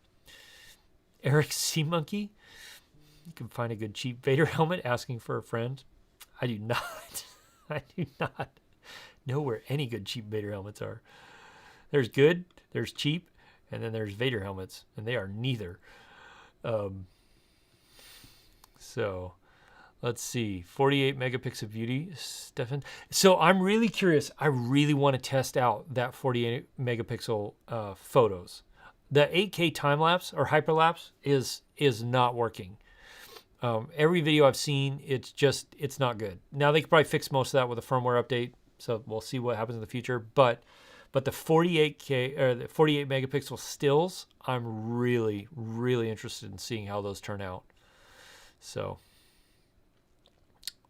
Eric Sea Monkey, you can find a good cheap Vader helmet asking for a friend. I do not. I do not know where any good cheap Vader helmets are. There's good, there's cheap, and then there's Vader helmets, and they are neither. So let's see. 48 megapixel beauty, Stefan. So I'm really curious. I really want to test out that 48 megapixel photos. The 8K time lapse or hyperlapse is not working. Every video I've seen, it's not good. Now they could probably fix most of that with a firmware update, so we'll see what happens in the future. But the 48K or the 48 megapixel stills, I'm really, really interested in seeing how those turn out. So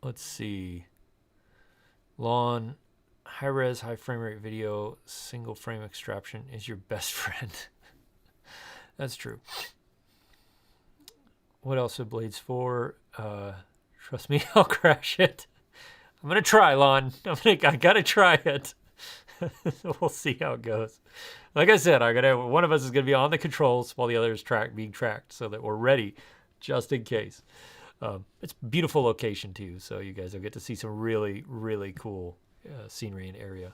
let's see. Lawn, high-res, high frame rate video, single frame extraction is your best friend. That's true. What else are blades for? Trust me, I'll crash it. I'm gonna try, Lon. I gotta try it. We'll see how it goes. Like I said, one of us is gonna be on the controls while the other is being tracked, so that we're ready, just in case. It's a beautiful location too, so you guys will get to see some really, really cool scenery and area.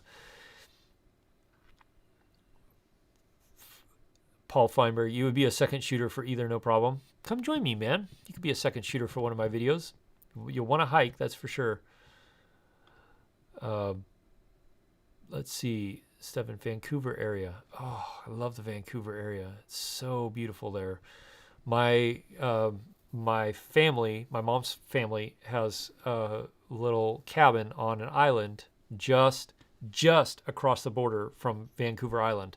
Paul Feinberg, you would be a second shooter for either, no problem. Come join me, man. You could be a second shooter for one of my videos. You'll want to hike, that's for sure. Let's see, Stephen, Vancouver area. Oh, I love the Vancouver area. It's so beautiful there. My family, my mom's family, has a little cabin on an island just across the border from Vancouver Island.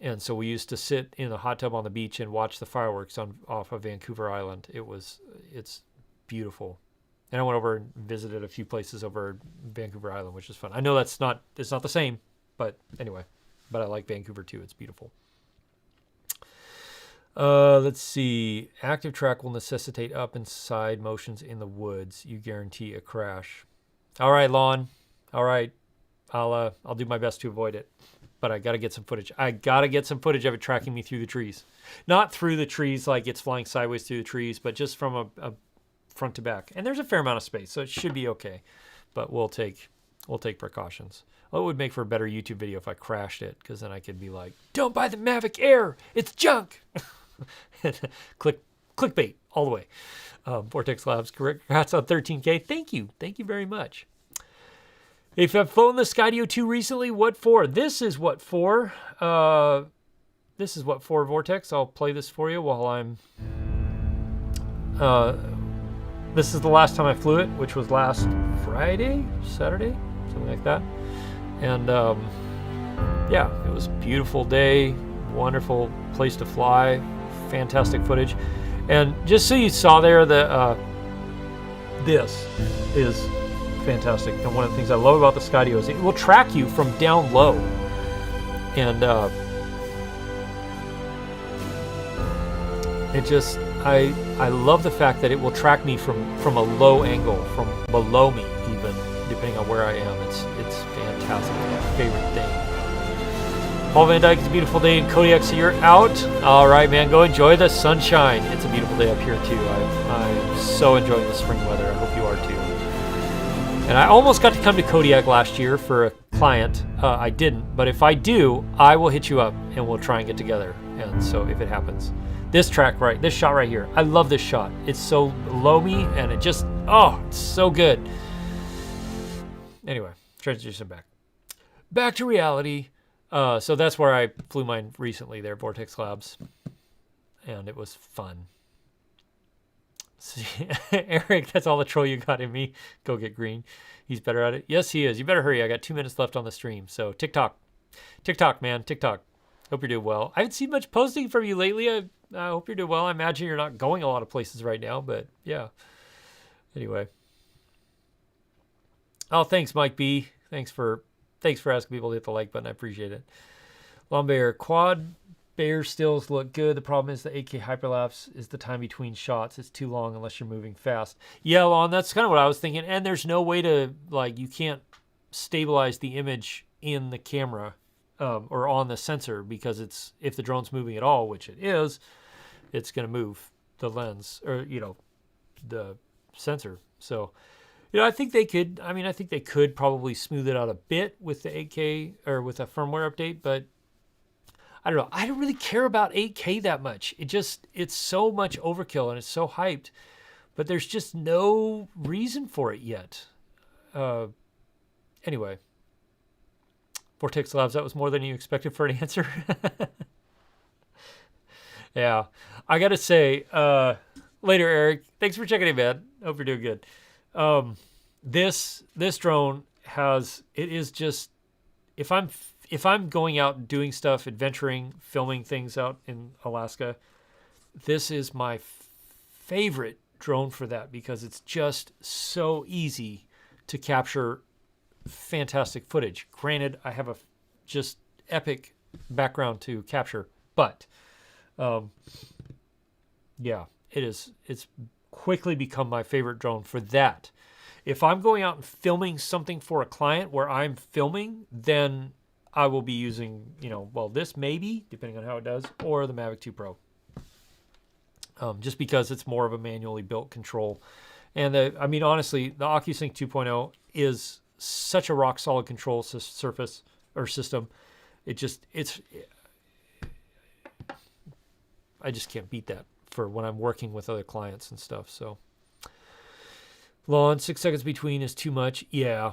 And so we used to sit in a hot tub on the beach and watch the fireworks off of Vancouver Island. It's beautiful. And I went over and visited a few places over Vancouver Island, which is fun. I know it's not the same, but anyway. But I like Vancouver too. It's beautiful. Let's see. Active track will necessitate up and side motions in the woods. You guarantee a crash. All right, Lon. All right. I'll do my best to avoid it. But I got to get some footage. I got to get some footage of it tracking me through the trees. Not through the trees like it's flying sideways through the trees, but just from a front to back. And there's a fair amount of space, so it should be okay. But we'll take precautions. Well, it would make for a better YouTube video if I crashed it, because then I could be like, don't buy the Mavic Air. It's junk. Clickbait all the way. Vortex Labs, congrats on 13K. Thank you. Thank you very much. If I've flown the Skydio 2 recently, what for? This is what for. This is what for, Vortex. I'll play this for you while I'm... this is the last time I flew it, which was last Friday, Saturday, something like that. And yeah, it was a beautiful day, wonderful place to fly, fantastic footage. And just so you saw there, this is fantastic. And one of the things I love about the Skydio is it will track you from down low. And it just, I love the fact that it will track me from a low angle, from below me even, depending on where I am. It's fantastic. My favorite thing. Paul Van Dyke, it's a beautiful day in Kodiak, so you're out. All right, man, go enjoy the sunshine. It's a beautiful day up here too. I'm so enjoying the spring weather. I hope you are too. And I almost got to come to Kodiak last year for a client. I didn't, but if I do, I will hit you up and we'll try and get together. And so if it happens. This shot right here. I love this shot. It's so low-me and it just, it's so good. Anyway, transition back. Back to reality. So that's where I flew mine recently there, Vortex Labs. And it was fun. See, Eric, that's all the troll you got in me. Go get green. He's better at it. Yes, he is. You better hurry. I got 2 minutes left on the stream. So TikTok, man, TikTok. Hope you're doing well. I haven't seen much posting from you lately. I hope you're doing well. I imagine you're not going a lot of places right now, but yeah. Anyway. Oh, thanks, Mike B. Thanks for asking people to hit the like button. I appreciate it. Lombear, quad bear stills look good. The problem is the 8K hyperlapse is the time between shots. It's too long unless you're moving fast. Yeah, Lon, that's kind of what I was thinking. And there's no way to, you can't stabilize the image in the camera or on the sensor, because if the drone's moving at all, which it is, it's going to move the lens or, the sensor. So, I think they could probably smooth it out a bit with the 8K or with a firmware update, but I don't know. I don't really care about 8K that much. It's so much overkill and it's so hyped, but there's just no reason for it yet. Anyway, Vortex Labs, that was more than you expected for an answer. Yeah, I got to say, later, Eric, thanks for checking in, man. Hope you're doing good. This drone is just, if I'm going out doing stuff, adventuring, filming things out in Alaska, this is my favorite drone for that, because it's just so easy to capture fantastic footage. Granted, I have a just epic background to capture, but yeah, it's quickly become my favorite drone for that. If I'm going out and filming something for a client where I'm filming, then I will be using, well, this maybe, depending on how it does, or the Mavic 2 Pro. Just because it's more of a manually built control. And honestly, the OcuSync 2.0 is such a rock solid control surface or system. I just can't beat that for when I'm working with other clients and stuff. So, Lon, 6 seconds between is too much. Yeah.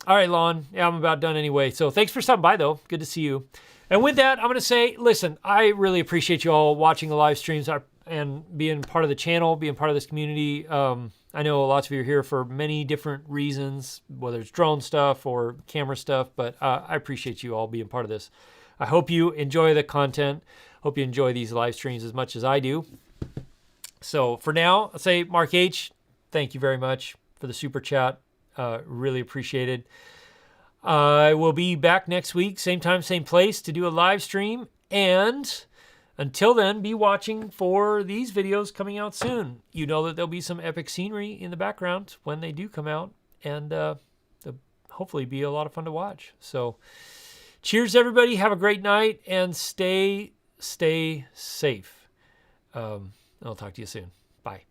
All right, Lon. Yeah, I'm about done anyway. So thanks for stopping by, though. Good to see you. And with that, I'm going to say, listen, I really appreciate you all watching the live streams and being part of the channel, being part of this community. I know lots of you are here for many different reasons, whether it's drone stuff or camera stuff, but I appreciate you all being part of this. I hope you enjoy the content. Hope you enjoy these live streams as much as I do. So for now, I'll say, Mark H., thank you very much for the super chat. Really appreciated. I will be back next week, same time, same place, to do a live stream. And until then, be watching for these videos coming out soon. You know that there'll be some epic scenery in the background when they do come out. And they'll hopefully be a lot of fun to watch. So cheers, everybody. Have a great night. And stay safe. I'll talk to you soon. Bye.